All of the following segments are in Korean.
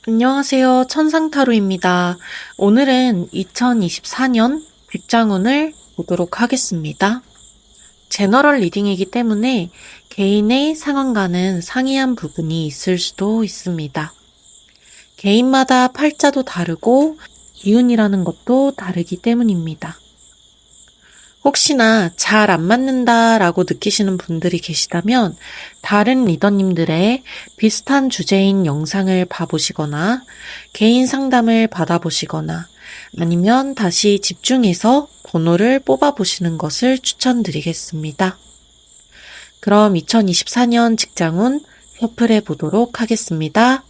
안녕하세요. 천상타로입니다. 오늘은 2024년 직장운을 보도록 하겠습니다. 제너럴 리딩이기 때문에 개인의 상황과는 상이한 부분이 있을 수도 있습니다. 개인마다 팔자도 다르고 기운이라는 것도 다르기 때문입니다. 혹시나 잘 안 맞는다라고 느끼시는 분들이 계시다면 다른 리더님들의 비슷한 주제인 영상을 봐보시거나 개인 상담을 받아보시거나 아니면 다시 집중해서 번호를 뽑아보시는 것을 추천드리겠습니다. 그럼 2024년 직장운 셔플해 보도록 하겠습니다.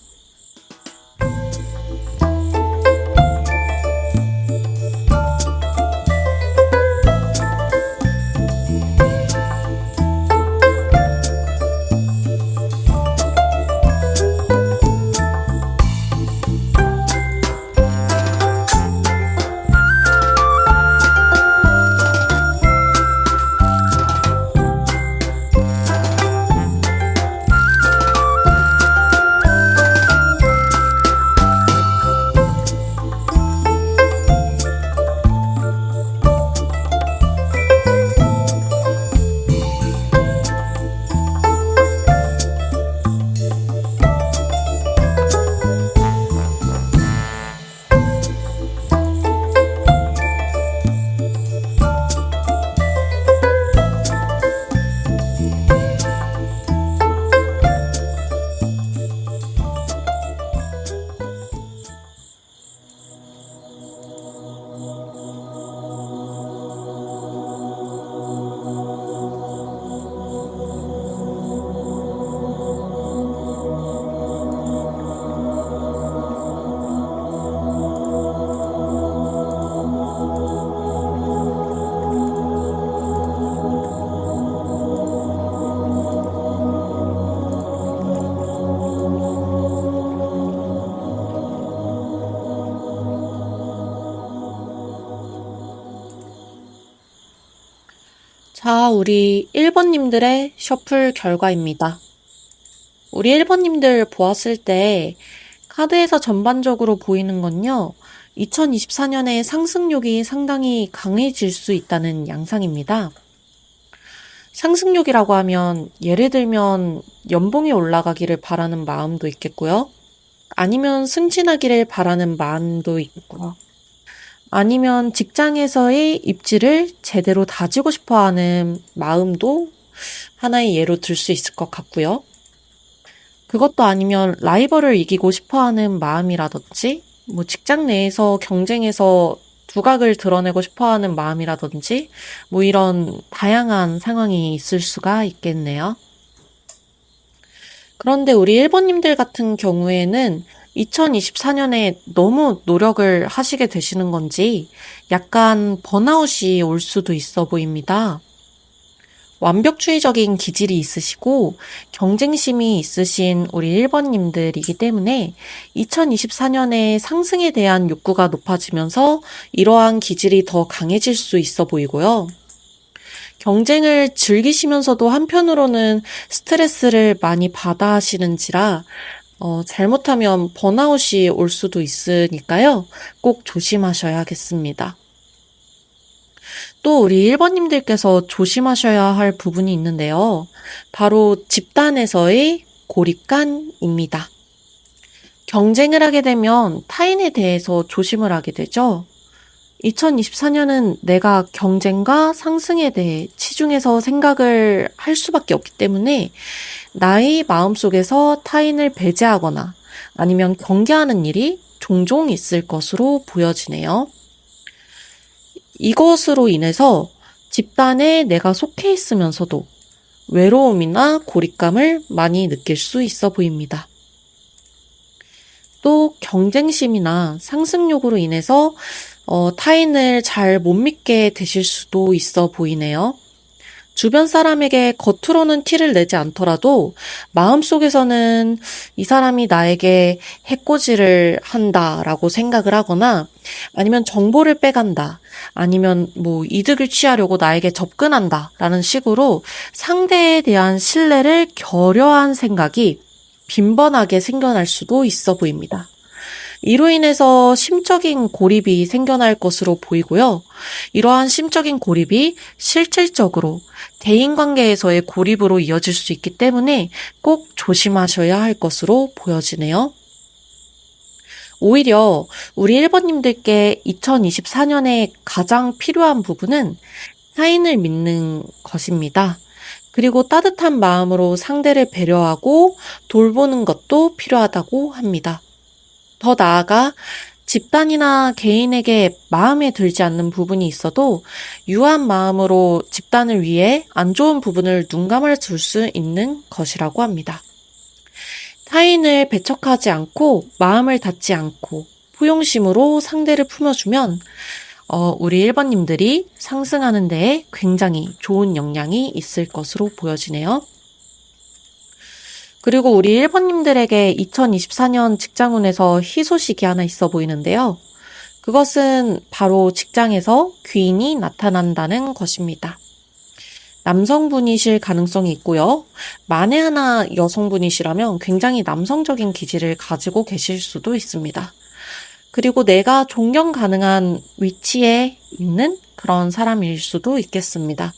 자, 우리 1번님들의 셔플 결과입니다. 우리 1번님들 보았을 때 카드에서 전반적으로 보이는 건요. 2024년에 상승욕이 상당히 강해질 수 있다는 양상입니다. 상승욕이라고 하면 예를 들면 연봉이 올라가기를 바라는 마음도 있겠고요. 아니면 승진하기를 바라는 마음도 있고요. 아니면 직장에서의 입지를 제대로 다지고 싶어하는 마음도 하나의 예로 들 수 있을 것 같고요. 그것도 아니면 라이벌을 이기고 싶어하는 마음이라든지 직장 내에서 경쟁에서 두각을 드러내고 싶어하는 마음이라든지 이런 다양한 상황이 있을 수가 있겠네요. 그런데 우리 1번님들 같은 경우에는 2024년에 너무 노력을 하시게 되시는 건지 약간 번아웃이 올 수도 있어 보입니다. 완벽주의적인 기질이 있으시고 경쟁심이 있으신 우리 1번님들이기 때문에 2024년에 상승에 대한 욕구가 높아지면서 이러한 기질이 더 강해질 수 있어 보이고요. 경쟁을 즐기시면서도 한편으로는 스트레스를 많이 받아 하시는지라 잘못하면 번아웃이 올 수도 있으니까요. 꼭 조심하셔야겠습니다. 또 우리 1번님들께서 조심하셔야 할 부분이 있는데요. 바로 집단에서의 고립감입니다. 경쟁을 하게 되면 타인에 대해서 조심을 하게 되죠. 2024년은 내가 경쟁과 상승에 대해 치중해서 생각을 할 수밖에 없기 때문에 나의 마음속에서 타인을 배제하거나 아니면 경계하는 일이 종종 있을 것으로 보여지네요. 이것으로 인해서 집단에 내가 속해 있으면서도 외로움이나 고립감을 많이 느낄 수 있어 보입니다. 또 경쟁심이나 상승욕으로 인해서 타인을 잘 못 믿게 되실 수도 있어 보이네요. 주변 사람에게 겉으로는 티를 내지 않더라도 마음속에서는 이 사람이 나에게 해코지를 한다라고 생각을 하거나 아니면 정보를 빼간다. 아니면 이득을 취하려고 나에게 접근한다라는 식으로 상대에 대한 신뢰를 결여한 생각이 빈번하게 생겨날 수도 있어 보입니다. 이로 인해서 심적인 고립이 생겨날 것으로 보이고요. 이러한 심적인 고립이 실질적으로 대인관계에서의 고립으로 이어질 수 있기 때문에 꼭 조심하셔야 할 것으로 보여지네요. 오히려 우리 1번님들께 2024년에 가장 필요한 부분은 타인을 믿는 것입니다. 그리고 따뜻한 마음으로 상대를 배려하고 돌보는 것도 필요하다고 합니다. 더 나아가 집단이나 개인에게 마음에 들지 않는 부분이 있어도 유한 마음으로 집단을 위해 안 좋은 부분을 눈감아 줄 수 있는 것이라고 합니다. 타인을 배척하지 않고 마음을 닫지 않고 포용심으로 상대를 품어주면 우리 1번님들이 상승하는 데에 굉장히 좋은 영향이 있을 것으로 보여지네요. 그리고 우리 1번님들에게 2024년 직장운에서 희소식이 하나 있어 보이는데요. 그것은 바로 직장에서 귀인이 나타난다는 것입니다. 남성분이실 가능성이 있고요. 만에 하나 여성분이시라면 굉장히 남성적인 기질을 가지고 계실 수도 있습니다. 그리고 내가 존경 가능한 위치에 있는 그런 사람일 수도 있겠습니다.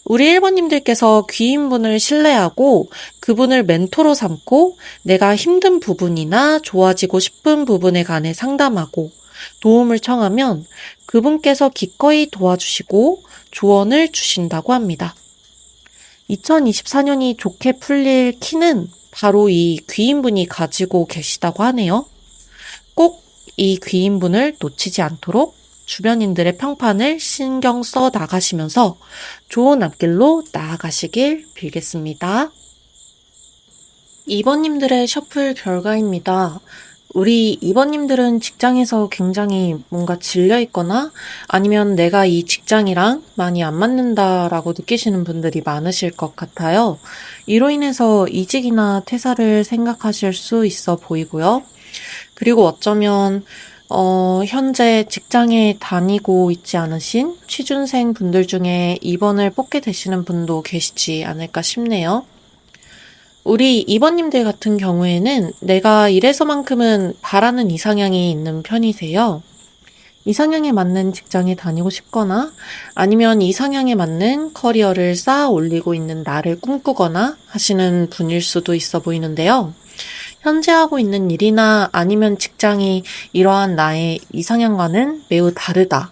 우리 1번님들께서 귀인분을 신뢰하고 그분을 멘토로 삼고 내가 힘든 부분이나 좋아지고 싶은 부분에 관해 상담하고 도움을 청하면 그분께서 기꺼이 도와주시고 조언을 주신다고 합니다. 2024년이 좋게 풀릴 키는 바로 이 귀인분이 가지고 계시다고 하네요. 꼭 이 귀인분을 놓치지 않도록 주변인들의 평판을 신경 써 나가시면서 좋은 앞길로 나아가시길 빌겠습니다. 2번님들의 셔플 결과입니다. 우리 2번님들은 직장에서 굉장히 뭔가 질려있거나 아니면 내가 이 직장이랑 많이 안 맞는다라고 느끼시는 분들이 많으실 것 같아요. 이로 인해서 이직이나 퇴사를 생각하실 수 있어 보이고요. 그리고 어쩌면 현재 직장에 다니고 있지 않으신 취준생 분들 중에 2번을 뽑게 되시는 분도 계시지 않을까 싶네요. 우리 2번님들 같은 경우에는 내가 이래서만큼은 바라는 이상향이 있는 편이세요. 이상향에 맞는 직장에 다니고 싶거나 아니면 이상향에 맞는 커리어를 쌓아 올리고 있는 나를 꿈꾸거나 하시는 분일 수도 있어 보이는데요. 현재 하고 있는 일이나 아니면 직장이 이러한 나의 이상향과는 매우 다르다,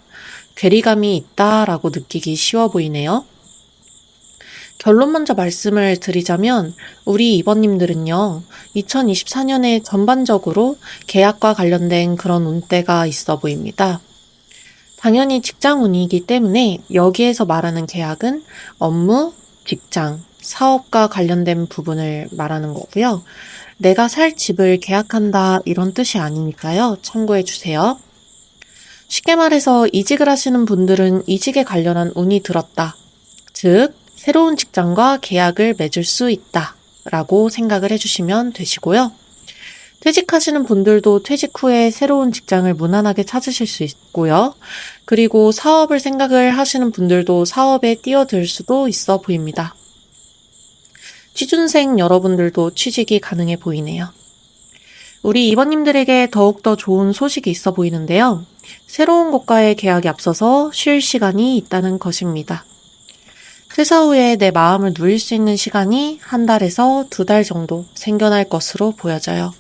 괴리감이 있다라고 느끼기 쉬워 보이네요. 결론 먼저 말씀을 드리자면 우리 2번님들은요, 2024년에 전반적으로 계약과 관련된 그런 운대가 있어 보입니다. 당연히 직장 운이기 때문에 여기에서 말하는 계약은 업무, 직장, 사업과 관련된 부분을 말하는 거고요. 내가 살 집을 계약한다 이런 뜻이 아니니까요. 참고해 주세요. 쉽게 말해서 이직을 하시는 분들은 이직에 관련한 운이 들었다. 즉, 새로운 직장과 계약을 맺을 수 있다 라고 생각을 해주시면 되시고요. 퇴직하시는 분들도 퇴직 후에 새로운 직장을 무난하게 찾으실 수 있고요. 그리고 사업을 생각을 하시는 분들도 사업에 뛰어들 수도 있어 보입니다. 취준생 여러분들도 취직이 가능해 보이네요. 우리 2번님들에게 더욱더 좋은 소식이 있어 보이는데요. 새로운 곳과의 계약에 앞서서 쉴 시간이 있다는 것입니다. 퇴사 후에 내 마음을 누릴 수 있는 시간이 1달에서 2달 정도 생겨날 것으로 보여져요.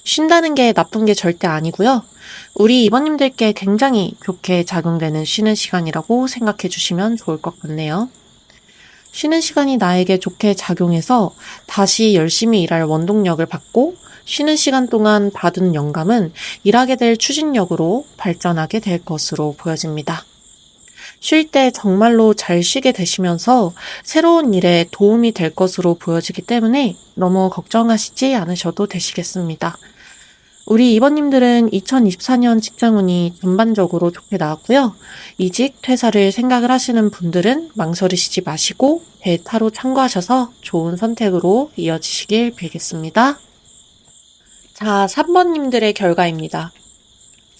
쉰다는 게 나쁜 게 절대 아니고요. 우리 2번님들께 굉장히 좋게 작용되는 쉬는 시간이라고 생각해 주시면 좋을 것 같네요. 쉬는 시간이 나에게 좋게 작용해서 다시 열심히 일할 원동력을 받고 쉬는 시간 동안 받은 영감은 일하게 될 추진력으로 발전하게 될 것으로 보여집니다. 쉴 때 정말로 잘 쉬게 되시면서 새로운 일에 도움이 될 것으로 보여지기 때문에 너무 걱정하시지 않으셔도 되시겠습니다. 우리 2번님들은 2024년 직장운이 전반적으로 좋게 나왔고요. 이직, 퇴사를 생각을 하시는 분들은 망설이시지 마시고 데이터로 참고하셔서 좋은 선택으로 이어지시길 빌겠습니다. 자, 3번님들의 결과입니다.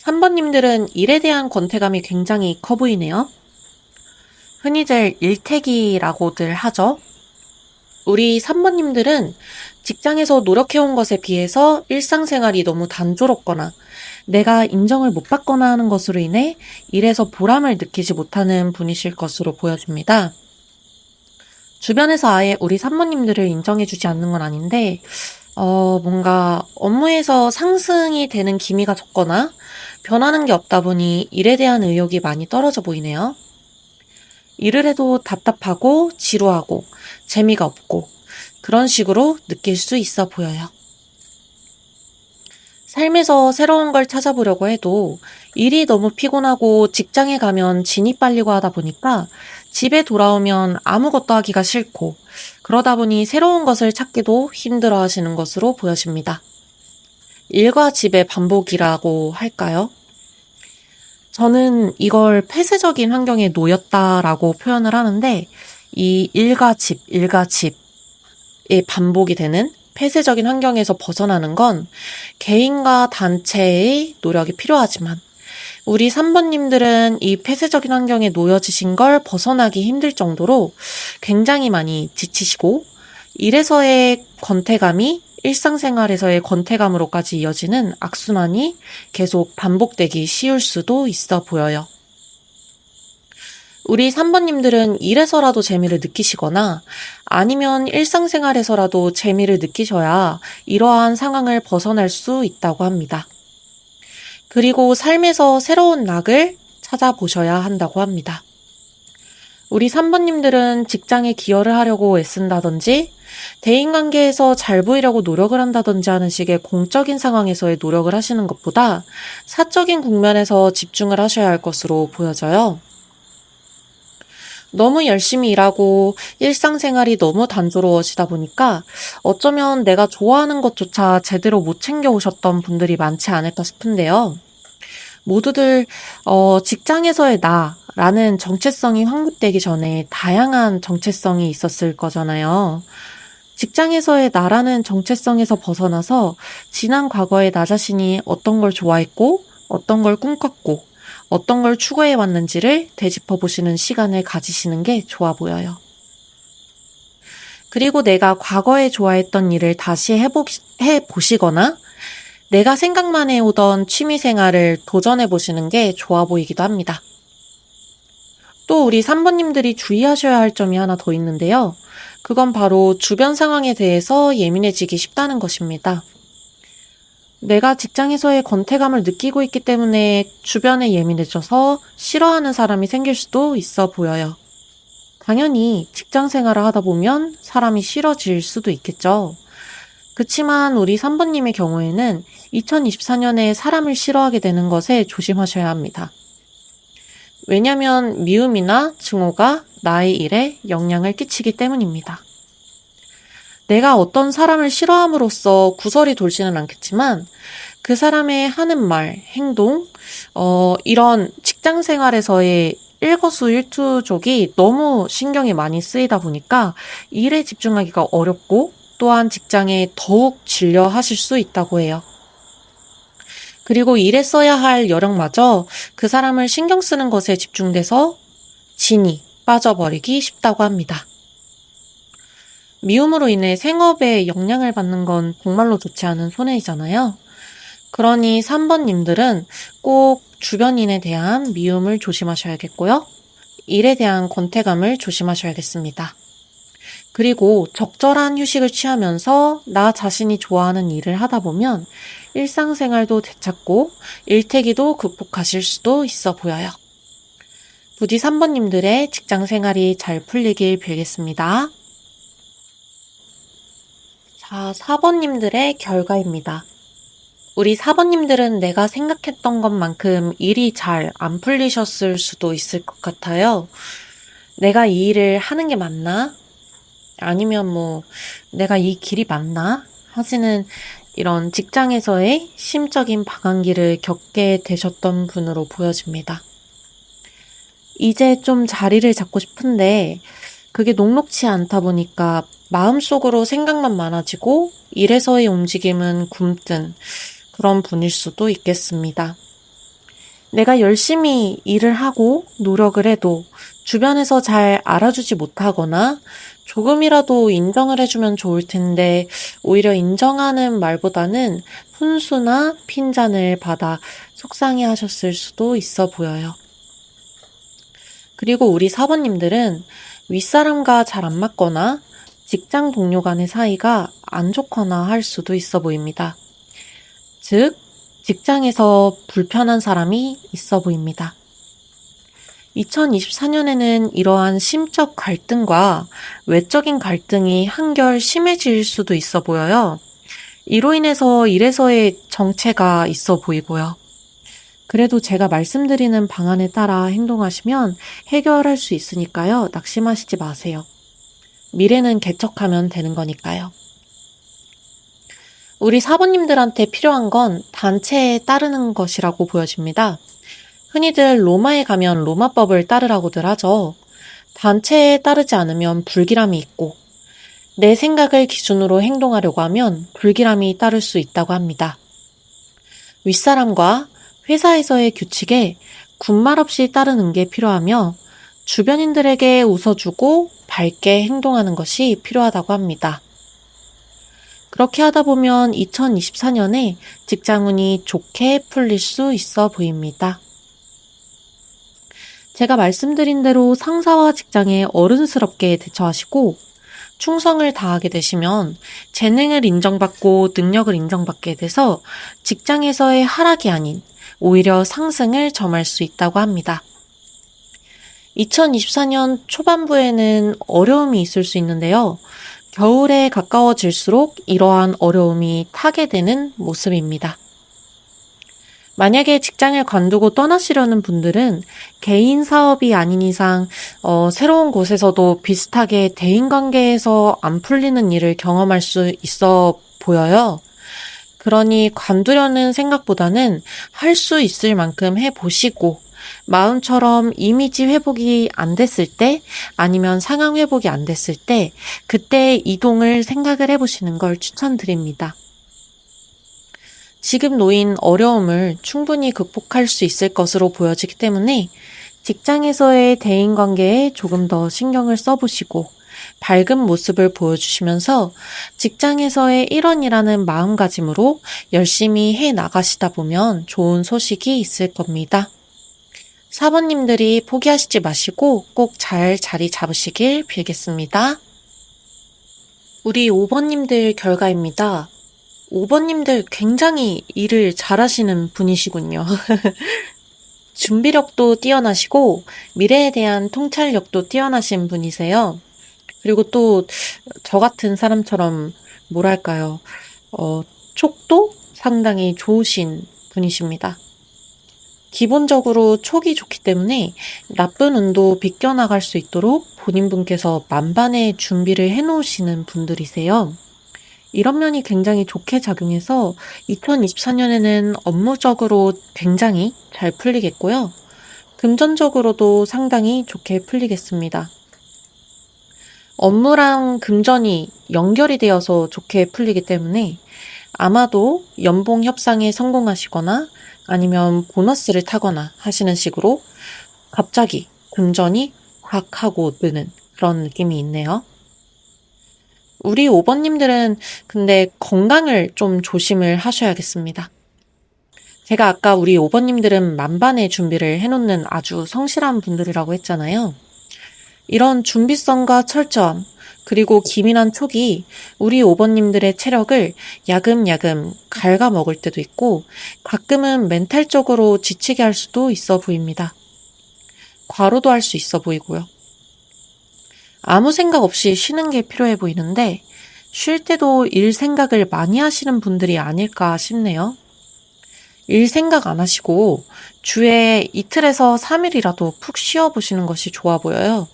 3번님들은 일에 대한 권태감이 굉장히 커 보이네요. 흔히들 일태기라고들 하죠. 우리 3번님들은 직장에서 노력해온 것에 비해서 일상생활이 너무 단조롭거나 내가 인정을 못 받거나 하는 것으로 인해 일에서 보람을 느끼지 못하는 분이실 것으로 보여집니다. 주변에서 아예 우리 3번님들을 인정해주지 않는 건 아닌데, 뭔가 업무에서 상승이 되는 기미가 적거나 변하는 게 없다 보니 일에 대한 의욕이 많이 떨어져 보이네요. 일을 해도 답답하고 지루하고 재미가 없고 그런 식으로 느낄 수 있어 보여요. 삶에서 새로운 걸 찾아보려고 해도 일이 너무 피곤하고 직장에 가면 진이 빨리고 하다 보니까 집에 돌아오면 아무것도 하기가 싫고 그러다 보니 새로운 것을 찾기도 힘들어 하시는 것으로 보여집니다. 일과 집의 반복이라고 할까요? 저는 이걸 폐쇄적인 환경에 놓였다라고 표현을 하는데 이 일과 집의 반복이 되는 폐쇄적인 환경에서 벗어나는 건 개인과 단체의 노력이 필요하지만 우리 3번님들은 이 폐쇄적인 환경에 놓여지신 걸 벗어나기 힘들 정도로 굉장히 많이 지치시고 일에서의 권태감이 일상생활에서의 권태감으로까지 이어지는 악순환이 계속 반복되기 쉬울 수도 있어 보여요. 우리 3번님들은 일에서라도 재미를 느끼시거나 아니면 일상생활에서라도 재미를 느끼셔야 이러한 상황을 벗어날 수 있다고 합니다. 그리고 삶에서 새로운 낙을 찾아보셔야 한다고 합니다. 우리 3번님들은 직장에 기여를 하려고 애쓴다든지 대인관계에서 잘 보이려고 노력을 한다든지 하는 식의 공적인 상황에서의 노력을 하시는 것보다 사적인 국면에서 집중을 하셔야 할 것으로 보여져요. 너무 열심히 일하고 일상생활이 너무 단조로워지다 보니까 어쩌면 내가 좋아하는 것조차 제대로 못 챙겨오셨던 분들이 많지 않을까 싶은데요. 모두들 직장에서의 나라는 정체성이 확립되기 전에 다양한 정체성이 있었을 거잖아요. 직장에서의 나라는 정체성에서 벗어나서 지난 과거의 나 자신이 어떤 걸 좋아했고 어떤 걸 꿈꿨고 어떤 걸 추구해 왔는지를 되짚어 보시는 시간을 가지시는 게 좋아 보여요. 그리고 내가 과거에 좋아했던 일을 다시 해보시거나 내가 생각만 해오던 취미생활을 도전해 보시는 게 좋아 보이기도 합니다. 또 우리 3번님들이 주의하셔야 할 점이 하나 더 있는데요. 그건 바로 주변 상황에 대해서 예민해지기 쉽다는 것입니다. 내가 직장에서의 권태감을 느끼고 있기 때문에 주변에 예민해져서 싫어하는 사람이 생길 수도 있어 보여요. 당연히 직장 생활을 하다 보면 사람이 싫어질 수도 있겠죠. 그치만 우리 3번님의 경우에는 2024년에 사람을 싫어하게 되는 것에 조심하셔야 합니다. 왜냐면 미움이나 증오가 나의 일에 영향을 끼치기 때문입니다. 내가 어떤 사람을 싫어함으로써 구설이 돌지는 않겠지만 그 사람의 하는 말, 행동, 이런 직장 생활에서의 일거수일투족이 너무 신경이 많이 쓰이다 보니까 일에 집중하기가 어렵고 또한 직장에 더욱 질려 하실 수 있다고 해요. 그리고 일에 써야 할 여력마저 그 사람을 신경 쓰는 것에 집중돼서 진이 빠져버리기 쉽다고 합니다. 미움으로 인해 생업에 영향을 받는 건 정말로 좋지 않은 손해이잖아요. 그러니 3번님들은 꼭 주변인에 대한 미움을 조심하셔야겠고요. 일에 대한 권태감을 조심하셔야겠습니다. 그리고 적절한 휴식을 취하면서 나 자신이 좋아하는 일을 하다 보면 일상생활도 되찾고 일태기도 극복하실 수도 있어 보여요. 부디 3번님들의 직장생활이 잘 풀리길 빌겠습니다. 자, 4번님들의 결과입니다. 우리 4번님들은 내가 생각했던 것만큼 일이 잘 안 풀리셨을 수도 있을 것 같아요. 내가 이 일을 하는 게 맞나? 아니면 내가 이 길이 맞나? 하시는 이런 직장에서의 심적인 방황기를 겪게 되셨던 분으로 보여집니다. 이제 좀 자리를 잡고 싶은데 그게 녹록치 않다 보니까 마음속으로 생각만 많아지고 일에서의 움직임은 굼뜬 그런 분일 수도 있겠습니다. 내가 열심히 일을 하고 노력을 해도 주변에서 잘 알아주지 못하거나 조금이라도 인정을 해주면 좋을 텐데 오히려 인정하는 말보다는 훈수나 핀잔을 받아 속상해 하셨을 수도 있어 보여요. 그리고 우리 사번님들은 윗사람과 잘 안 맞거나 직장 동료 간의 사이가 안 좋거나 할 수도 있어 보입니다. 즉, 직장에서 불편한 사람이 있어 보입니다. 2024년에는 이러한 심적 갈등과 외적인 갈등이 한결 심해질 수도 있어 보여요. 이로 인해서 일에서의 정체가 있어 보이고요. 그래도 제가 말씀드리는 방안에 따라 행동하시면 해결할 수 있으니까요. 낙심하시지 마세요. 미래는 개척하면 되는 거니까요. 우리 사부님들한테 필요한 건 단체에 따르는 것이라고 보여집니다. 흔히들 로마에 가면 로마법을 따르라고들 하죠. 단체에 따르지 않으면 불길함이 있고 내 생각을 기준으로 행동하려고 하면 불길함이 따를 수 있다고 합니다. 윗사람과 회사에서의 규칙에 군말 없이 따르는 게 필요하며 주변인들에게 웃어주고 밝게 행동하는 것이 필요하다고 합니다. 그렇게 하다 보면 2024년에 직장운이 좋게 풀릴 수 있어 보입니다. 제가 말씀드린 대로 상사와 직장에 어른스럽게 대처하시고 충성을 다하게 되시면 재능을 인정받고 능력을 인정받게 돼서 직장에서의 하락이 아닌 오히려 상승을 점할 수 있다고 합니다. 2024년 초반부에는 어려움이 있을 수 있는데요. 겨울에 가까워질수록 이러한 어려움이 타게 되는 모습입니다. 만약에 직장을 관두고 떠나시려는 분들은 개인 사업이 아닌 이상 새로운 곳에서도 비슷하게 대인관계에서 안 풀리는 일을 경험할 수 있어 보여요. 그러니 관두려는 생각보다는 할 수 있을 만큼 해보시고 마음처럼 이미지 회복이 안 됐을 때 아니면 상황 회복이 안 됐을 때 그때 이동을 생각을 해보시는 걸 추천드립니다. 지금 놓인 어려움을 충분히 극복할 수 있을 것으로 보여지기 때문에 직장에서의 대인관계에 조금 더 신경을 써보시고 밝은 모습을 보여주시면서 직장에서의 일원이라는 마음가짐으로 열심히 해 나가시다 보면 좋은 소식이 있을 겁니다. 사번님들이 포기하시지 마시고 꼭 잘 자리 잡으시길 빌겠습니다. 우리 5번님들 결과입니다. 5번님들 굉장히 일을 잘하시는 분이시군요. 준비력도 뛰어나시고 미래에 대한 통찰력도 뛰어나신 분이세요. 그리고 또 저 같은 사람처럼 뭐랄까요, 촉도 상당히 좋으신 분이십니다. 기본적으로 촉이 좋기 때문에 나쁜 운도 비껴나갈 수 있도록 본인분께서 만반의 준비를 해놓으시는 분들이세요. 이런 면이 굉장히 좋게 작용해서 2024년에는 업무적으로 굉장히 잘 풀리겠고요. 금전적으로도 상당히 좋게 풀리겠습니다. 업무랑 금전이 연결이 되어서 좋게 풀리기 때문에 아마도 연봉 협상에 성공하시거나 아니면 보너스를 타거나 하시는 식으로 갑자기 금전이 확 하고 느는 그런 느낌이 있네요. 우리 5번님들은 근데 건강을 좀 조심을 하셔야겠습니다. 제가 아까 우리 5번님들은 만반의 준비를 해놓는 아주 성실한 분들이라고 했잖아요. 이런 준비성과 철저함, 그리고 기민한 촉이 우리 5번님들의 체력을 야금야금 갉아먹을 때도 있고 가끔은 멘탈적으로 지치게 할 수도 있어 보입니다. 과로도 할 수 있어 보이고요. 아무 생각 없이 쉬는 게 필요해 보이는데 쉴 때도 일 생각을 많이 하시는 분들이 아닐까 싶네요. 일 생각 안 하시고 주에 이틀에서 3일이라도 푹 쉬어보시는 것이 좋아 보여요.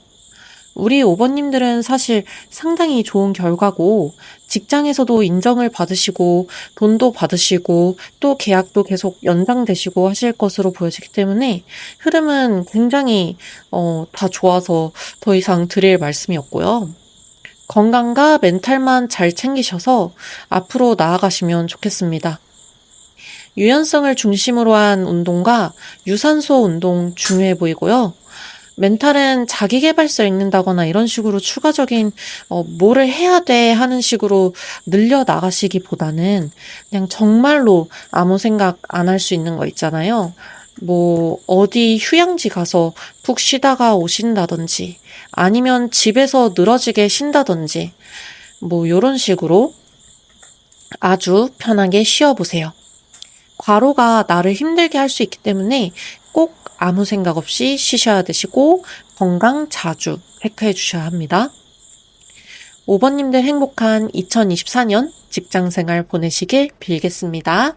우리 5번님들은 사실 상당히 좋은 결과고 직장에서도 인정을 받으시고 돈도 받으시고 또 계약도 계속 연장되시고 하실 것으로 보여지기 때문에 흐름은 굉장히 다 좋아서 더 이상 드릴 말씀이 없고요. 건강과 멘탈만 잘 챙기셔서 앞으로 나아가시면 좋겠습니다. 유연성을 중심으로 한 운동과 유산소 운동 중요해 보이고요. 멘탈은 자기계발서 읽는다거나 이런 식으로 추가적인 뭐를 해야 돼 하는 식으로 늘려 나가시기보다는 그냥 정말로 아무 생각 안 할 수 있는 거 있잖아요. 뭐 어디 휴양지 가서 푹 쉬다가 오신다든지 아니면 집에서 늘어지게 쉰다든지 뭐 요런 식으로 아주 편하게 쉬어보세요. 과로가 나를 힘들게 할 수 있기 때문에 꼭 아무 생각 없이 쉬셔야 되시고 건강 자주 체크해 주셔야 합니다. 5번님들 행복한 2024년 직장생활 보내시길 빌겠습니다.